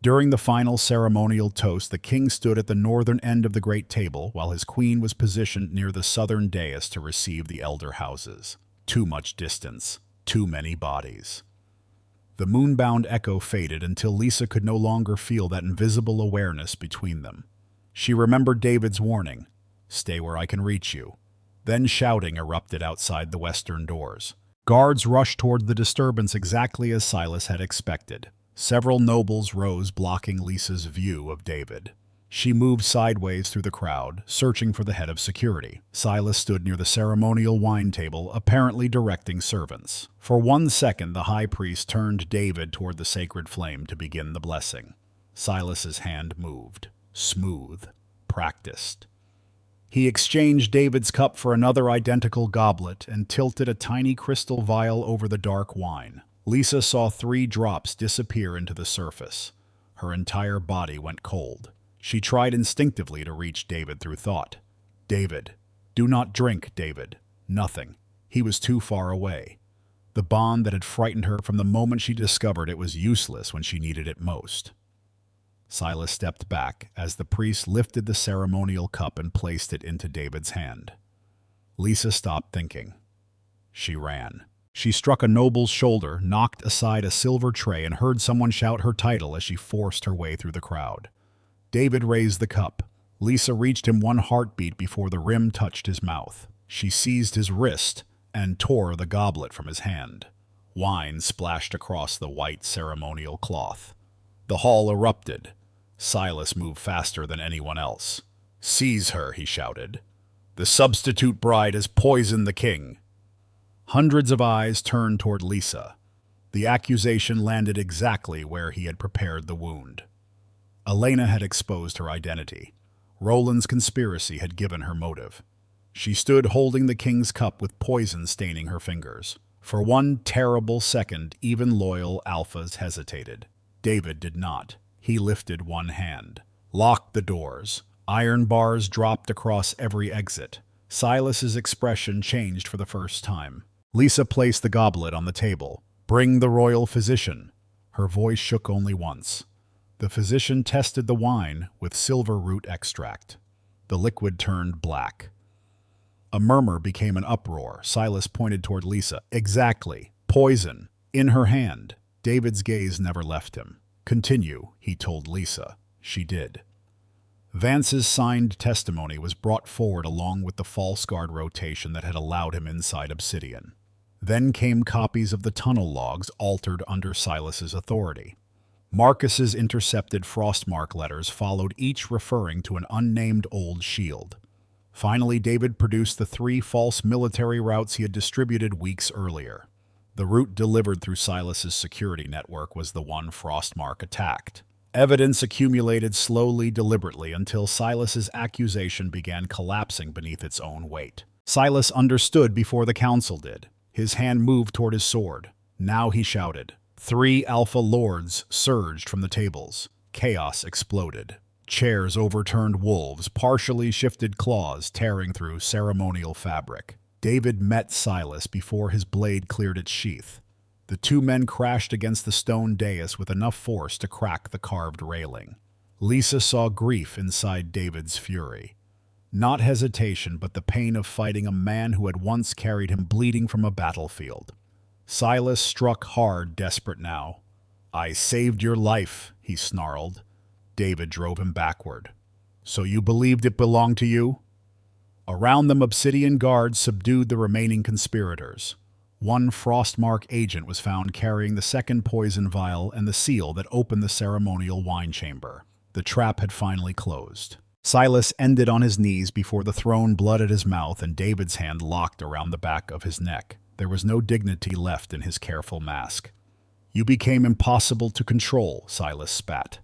During the final ceremonial toast, the king stood at the northern end of the great table, while his queen was positioned near the southern dais to receive the elder houses. Too much distance, too many bodies. The moonbound echo faded until Lisa could no longer feel that invisible awareness between them. She remembered David's warning, "Stay where I can reach you." Then shouting erupted outside the western doors. Guards rushed toward the disturbance exactly as Silas had expected. Several nobles rose, blocking Lisa's view of David. She moved sideways through the crowd, searching for the head of security. Silas stood near the ceremonial wine table, apparently directing servants. For 1 second, the high priest turned David toward the sacred flame to begin the blessing. Silas's hand moved, smooth, practiced. He exchanged David's cup for another identical goblet and tilted a tiny crystal vial over the dark wine. Lisa saw 3 drops disappear into the surface. Her entire body went cold. She tried instinctively to reach David through thought. David. Do not drink, David. Nothing. He was too far away. The bond that had frightened her from the moment she discovered it was useless when she needed it most. Silas stepped back as the priest lifted the ceremonial cup and placed it into David's hand. Lisa stopped thinking. She ran. She struck a noble's shoulder, knocked aside a silver tray, and heard someone shout her title as she forced her way through the crowd. David raised the cup. Lisa reached him 1 heartbeat before the rim touched his mouth. She seized his wrist and tore the goblet from his hand. Wine splashed across the white ceremonial cloth. The hall erupted. Silas moved faster than anyone else. "Seize her," he shouted. "The substitute bride has poisoned the king." Hundreds of eyes turned toward Lisa. The accusation landed exactly where he had prepared the wound. Elena had exposed her identity. Roland's conspiracy had given her motive. She stood holding the king's cup with poison staining her fingers. For 1 terrible second, even loyal alphas hesitated. David did not. He lifted 1 hand, locked the doors. Iron bars dropped across every exit. Silas's expression changed for the first time. Lisa placed the goblet on the table. "Bring the royal physician." Her voice shook only once. The physician tested the wine with silver root extract. The liquid turned black. A murmur became an uproar. Silas pointed toward Lisa. "Exactly. Poison. In her hand." David's gaze never left him. "Continue," he told Lisa. She did. Vance's signed testimony was brought forward along with the false guard rotation that had allowed him inside Obsidian. Then came copies of the tunnel logs altered under Silas's authority. Marcus's intercepted Frostmark letters followed, each referring to an unnamed old shield. Finally, David produced the 3 false military routes he had distributed weeks earlier. The route delivered through Silas's security network was the one Frostmark attacked. Evidence accumulated slowly, deliberately, until Silas's accusation began collapsing beneath its own weight. Silas understood before the council did. His hand moved toward his sword. Now he shouted. 3 alpha lords surged from the tables. Chaos exploded. Chairs overturned, wolves partially shifted, claws tearing through ceremonial fabric. David met Silas before his blade cleared its sheath. The 2 men crashed against the stone dais with enough force to crack the carved railing. Lisa saw grief inside David's fury. Not hesitation, but the pain of fighting a man who had once carried him bleeding from a battlefield. Silas struck hard, desperate now. "I saved your life," he snarled. David drove him backward. "So you believed it belonged to you?" Around them, Obsidian guards subdued the remaining conspirators. 1 Frostmark agent was found carrying the 2nd poison vial and the seal that opened the ceremonial wine chamber. The trap had finally closed. Silas ended on his knees before the throne, blood at his mouth, and David's hand locked around the back of his neck. There was no dignity left in his careful mask. "You became impossible to control," Silas spat.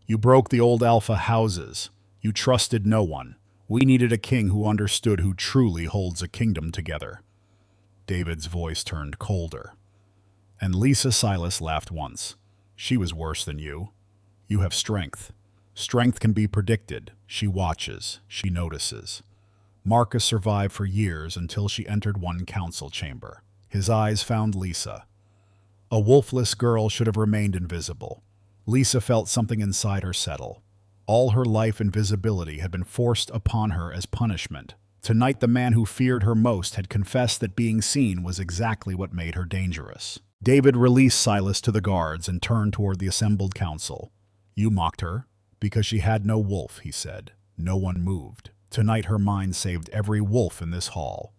"You broke the old alpha houses. You trusted no one. We needed a king who understood, who truly holds a kingdom together." David's voice turned colder. And Lisa Silas laughed once. "She was worse than you. You have strength. Strength can be predicted. She watches. She notices." Marcus survived for years until she entered one council chamber. His eyes found Lisa. A wolfless girl should have remained invisible. Lisa felt something inside her settle. All her life, invisibility had been forced upon her as punishment. Tonight, the man who feared her most had confessed that being seen was exactly what made her dangerous. David released Silas to the guards and turned toward the assembled council. "You mocked her because she had no wolf," he said. No one moved. Tonight her mind saved every wolf in this hall.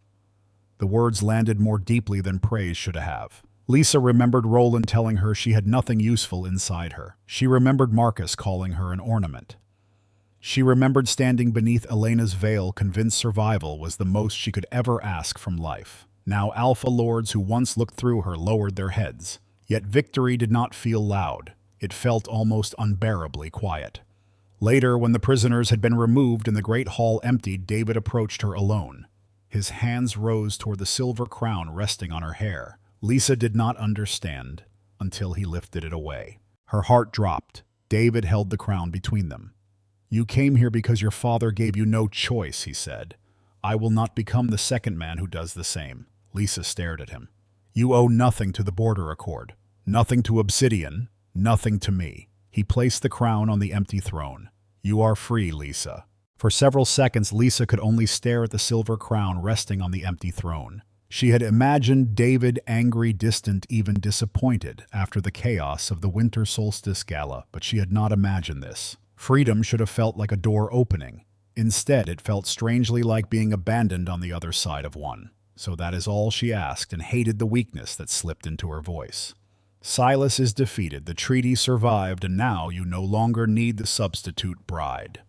The words landed more deeply than praise should have. Lisa remembered Roland telling her she had nothing useful inside her. She remembered Marcus calling her an ornament. She remembered standing beneath Elena's veil, convinced survival was the most she could ever ask from life. Now Alpha Lords who once looked through her lowered their heads. Yet victory did not feel loud. It felt almost unbearably quiet. Later, when the prisoners had been removed and the great hall emptied, David approached her alone. His hands rose toward the silver crown resting on her hair. Lisa did not understand until he lifted it away. Her heart dropped. David held the crown between them. "You came here because your father gave you no choice," he said. "I will not become the second man who does the same." Lisa stared at him. "You owe nothing to the Border Accord, nothing to Obsidian, nothing to me." He placed the crown on the empty throne. "You are free, Lisa." For several seconds, Lisa could only stare at the silver crown resting on the empty throne. She had imagined David angry, distant, even disappointed after the chaos of the Winter Solstice Gala, but she had not imagined this. Freedom should have felt like a door opening. Instead, it felt strangely like being abandoned on the other side of one. "So that is all?" she asked, and hated the weakness that slipped into her voice. "Silas is defeated, the treaty survived, and now you no longer need the substitute bride."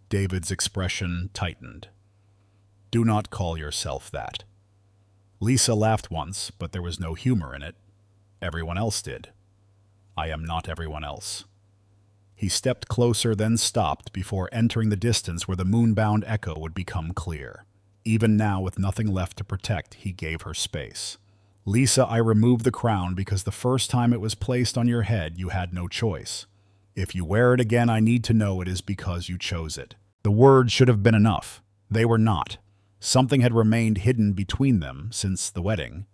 David's expression tightened. "Do not call yourself that." Lisa laughed once, but there was no humor in it. "Everyone else did. I am not everyone else." He stepped closer, then stopped before entering the distance where the moonbound echo would become clear. Even now, with nothing left to protect, he gave her space. "Lisa, I removed the crown because the first time it was placed on your head, you had no choice. If you wear it again, I need to know it is because you chose it." The words should have been enough. They were not. Something had remained hidden between them since the wedding,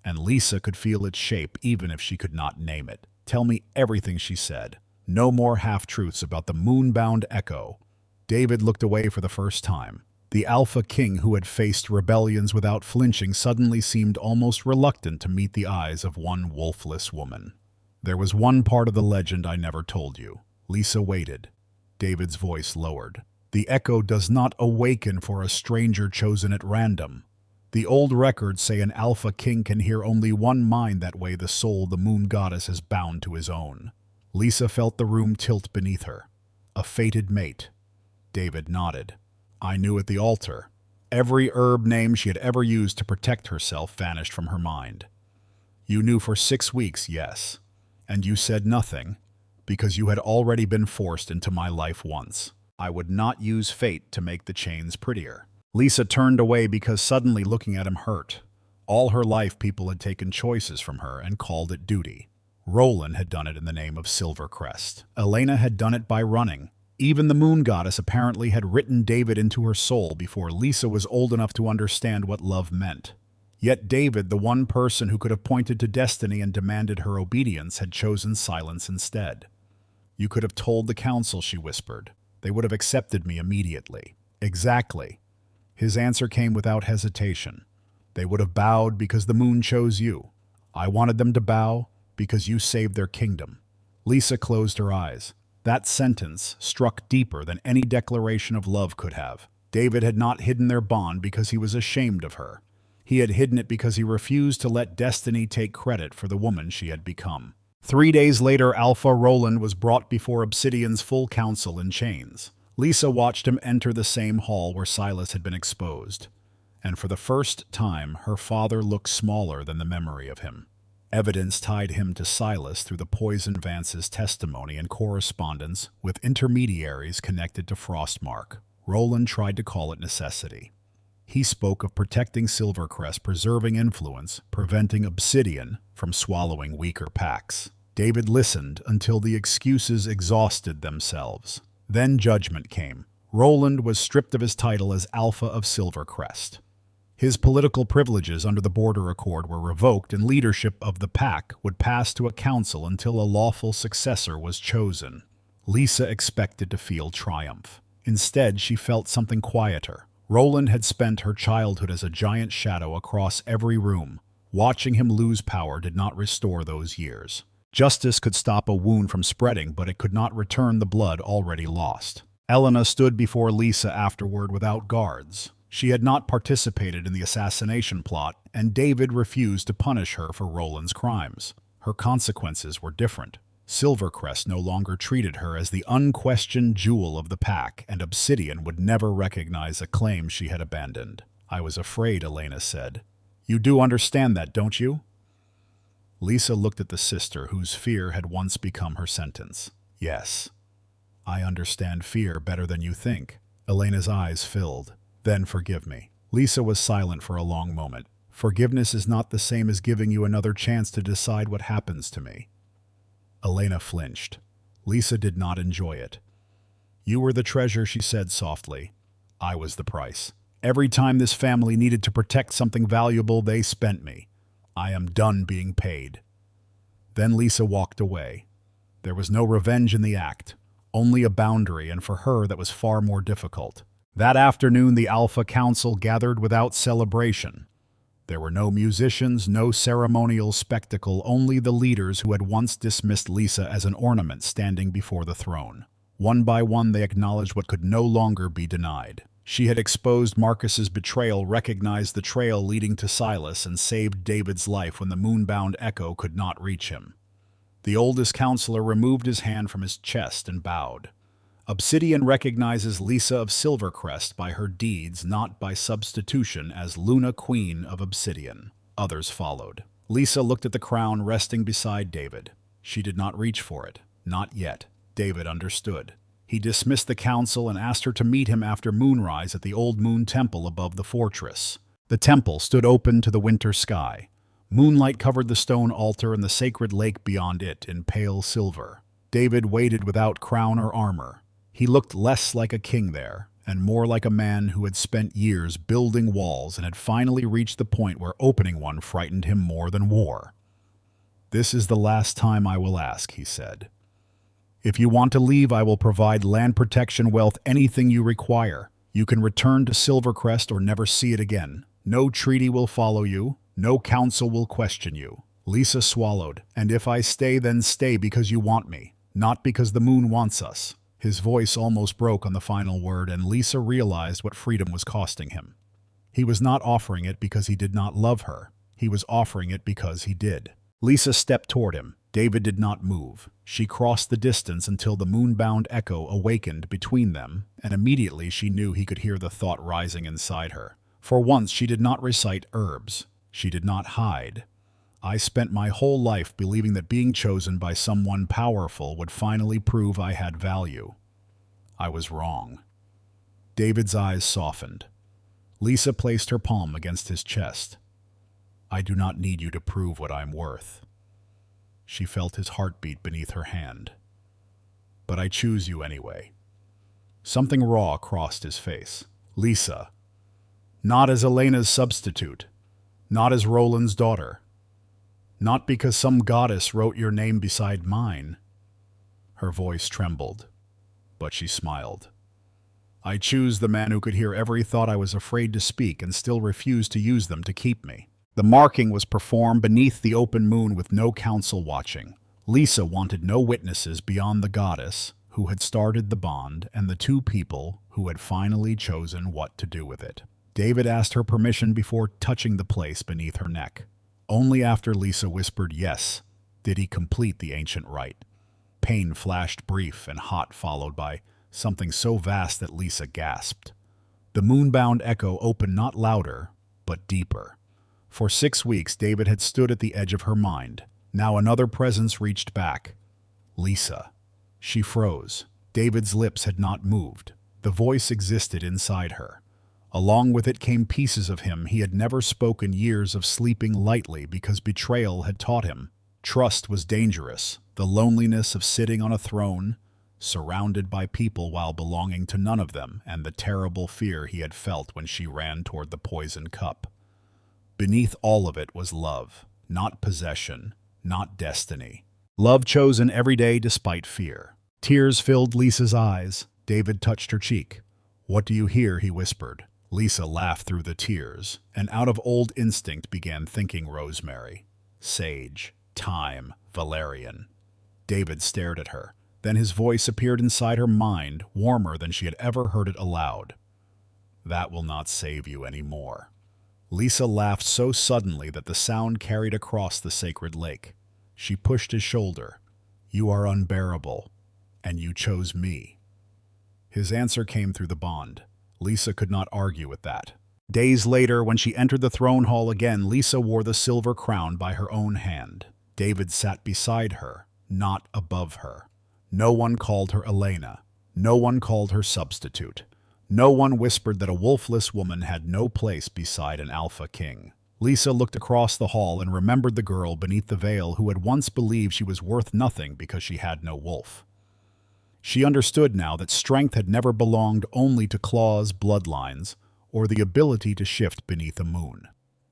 and Lisa could feel its shape even if she could not name it. "Tell me everything," she said. No more half-truths about the moonbound echo. David looked away for the first time. The Alpha King who had faced rebellions without flinching suddenly seemed almost reluctant to meet the eyes of one wolfless woman. "There was one part of the legend I never told you." Lisa waited. David's voice lowered. "The echo does not awaken for a stranger chosen at random. The old records say an Alpha King can hear only one mind, that way the soul the moon goddess has bound to his own." Lisa felt the room tilt beneath her. "A fated mate." David nodded. "I knew at the altar." Every herb name she had ever used to protect herself vanished from her mind. "You knew for 6 weeks, yes. And you said nothing, because you had already been forced into my life once. I would not use fate to make the chains prettier." Lisa turned away because suddenly looking at him hurt. All her life people had taken choices from her and called it duty. Roland had done it in the name of Silvercrest. Elena had done it by running. Even the moon goddess apparently had written David into her soul before Lisa was old enough to understand what love meant. Yet David, the one person who could have pointed to destiny and demanded her obedience, had chosen silence instead. "You could have told the council," she whispered. "They would have accepted me immediately." "Exactly." His answer came without hesitation. "They would have bowed because the moon chose you. I wanted them to bow because you saved their kingdom." Lisa closed her eyes. That sentence struck deeper than any declaration of love could have. David had not hidden their bond because he was ashamed of her. He had hidden it because he refused to let destiny take credit for the woman she had become. 3 days later, Alpha Roland was brought before Obsidian's full council in chains. Lisa watched him enter the same hall where Silas had been exposed. And for the first time, her father looked smaller than the memory of him. Evidence tied him to Silas through the Poison Vance's testimony and correspondence with intermediaries connected to Frostmark. Roland tried to call it necessity. He spoke of protecting Silvercrest, preserving influence, preventing Obsidian from swallowing weaker packs. David listened until the excuses exhausted themselves. Then judgment came. Roland was stripped of his title as Alpha of Silvercrest. His political privileges under the Border Accord were revoked, and leadership of the pack would pass to a council until a lawful successor was chosen. Lisa expected to feel triumph. Instead, she felt something quieter. Roland had spent her childhood as a giant shadow across every room. Watching him lose power did not restore those years. Justice could stop a wound from spreading, but it could not return the blood already lost. Elena stood before Lisa afterward without guards. She had not participated in the assassination plot, and David refused to punish her for Roland's crimes. Her consequences were different. Silvercrest no longer treated her as the unquestioned jewel of the pack, and Obsidian would never recognize a claim she had abandoned. "I was afraid," Elena said. "You do understand that, don't you?" Lisa looked at the sister whose fear had once become her sentence. "Yes. I understand fear better than you think." Elena's eyes filled. "Then forgive me." Lisa was silent for a long moment. "Forgiveness is not the same as giving you another chance to decide what happens to me." Elena flinched. Lisa did not enjoy it. "You were the treasure," she said softly. "I was the price. Every time this family needed to protect something valuable, they spent me. I am done being paid." Then Lisa walked away. There was no revenge in the act, only a boundary, and for her that was far more difficult. That afternoon the Alpha Council gathered without celebration. There were no musicians, no ceremonial spectacle, only the leaders who had once dismissed Lisa as an ornament standing before the throne. One by one they acknowledged what could no longer be denied. She had exposed Marcus's betrayal, recognized the trail leading to Silas, and saved David's life when the moonbound echo could not reach him. The oldest counselor removed his hand from his chest and bowed. Obsidian recognizes Lisa of Silvercrest by her deeds, not by substitution, as Luna, Queen of Obsidian. Others followed. Lisa looked at the crown resting beside David. She did not reach for it. Not yet. David understood. He dismissed the council and asked her to meet him after moonrise at the Old Moon Temple above the fortress. The temple stood open to the winter sky. Moonlight covered the stone altar and the sacred lake beyond it in pale silver. David waited without crown or armor. He looked less like a king there, and more like a man who had spent years building walls and had finally reached the point where opening one frightened him more than war. "This is the last time I will ask," he said. "If you want to leave, I will provide land protection, wealth, anything you require. You can return to Silvercrest or never see it again. No treaty will follow you. No council will question you." Lisa swallowed. "And if I stay, then stay because you want me, not because the moon wants us." His voice almost broke on the final word, and Lisa realized what freedom was costing him. He was not offering it because he did not love her. He was offering it because he did. Lisa stepped toward him. David did not move. She crossed the distance until the moonbound echo awakened between them, and immediately she knew he could hear the thought rising inside her. For once she did not recite herbs. She did not hide. "I spent my whole life believing that being chosen by someone powerful would finally prove I had value. I was wrong." David's eyes softened. Lisa placed her palm against his chest. "I do not need you to prove what I'm worth." She felt his heartbeat beneath her hand. "But I choose you anyway." Something raw crossed his face. "Lisa. Not as Elena's substitute. Not as Roland's daughter. Not because some goddess wrote your name beside mine." Her voice trembled, but she smiled. "I choose the man who could hear every thought I was afraid to speak and still refused to use them to keep me." The marking was performed beneath the open moon with no council watching. Lisa wanted no witnesses beyond the goddess who had started the bond and the two people who had finally chosen what to do with it. David asked her permission before touching the place beneath her neck. Only after Lisa whispered yes did he complete the ancient rite. Pain flashed brief and hot, followed by something so vast that Lisa gasped. The moonbound echo opened not louder, but deeper. For 6 weeks David had stood at the edge of her mind. Now another presence reached back. "Lisa." She froze. David's lips had not moved. The voice existed inside her. Along with it came pieces of him he had never spoken, years of sleeping lightly because betrayal had taught him. Trust was dangerous, the loneliness of sitting on a throne, surrounded by people while belonging to none of them, and the terrible fear he had felt when she ran toward the poisoned cup. Beneath all of it was love, not possession, not destiny. Love chosen every day despite fear. Tears filled Lisa's eyes. David touched her cheek. "What do you hear?" he whispered. Lisa laughed through the tears, and out of old instinct began thinking rosemary, sage, thyme, valerian. David stared at her. Then his voice appeared inside her mind, warmer than she had ever heard it aloud. That will not save you anymore. Lisa laughed so suddenly that the sound carried across the sacred lake. She pushed his shoulder. You are unbearable, and you chose me. His answer came through the bond. Lisa could not argue with that. Days later, when she entered the throne hall again, Lisa wore the silver crown by her own hand. David sat beside her, not above her. No one called her Elena. No one called her substitute. No one whispered that a wolfless woman had no place beside an alpha king. Lisa looked across the hall and remembered the girl beneath the veil who had once believed she was worth nothing because she had no wolf. She understood now that strength had never belonged only to claws, bloodlines, or the ability to shift beneath a moon.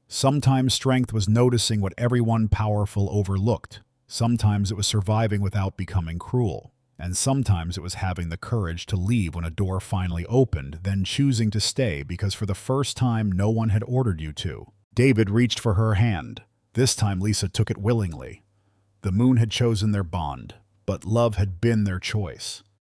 Sometimes strength was noticing what everyone powerful overlooked. Sometimes it was surviving without becoming cruel. And sometimes it was having the courage to leave when a door finally opened, then choosing to stay because for the first time no one had ordered you to. David reached for her hand. This time Lisa took it willingly. The moon had chosen their bond, but love had been their choice.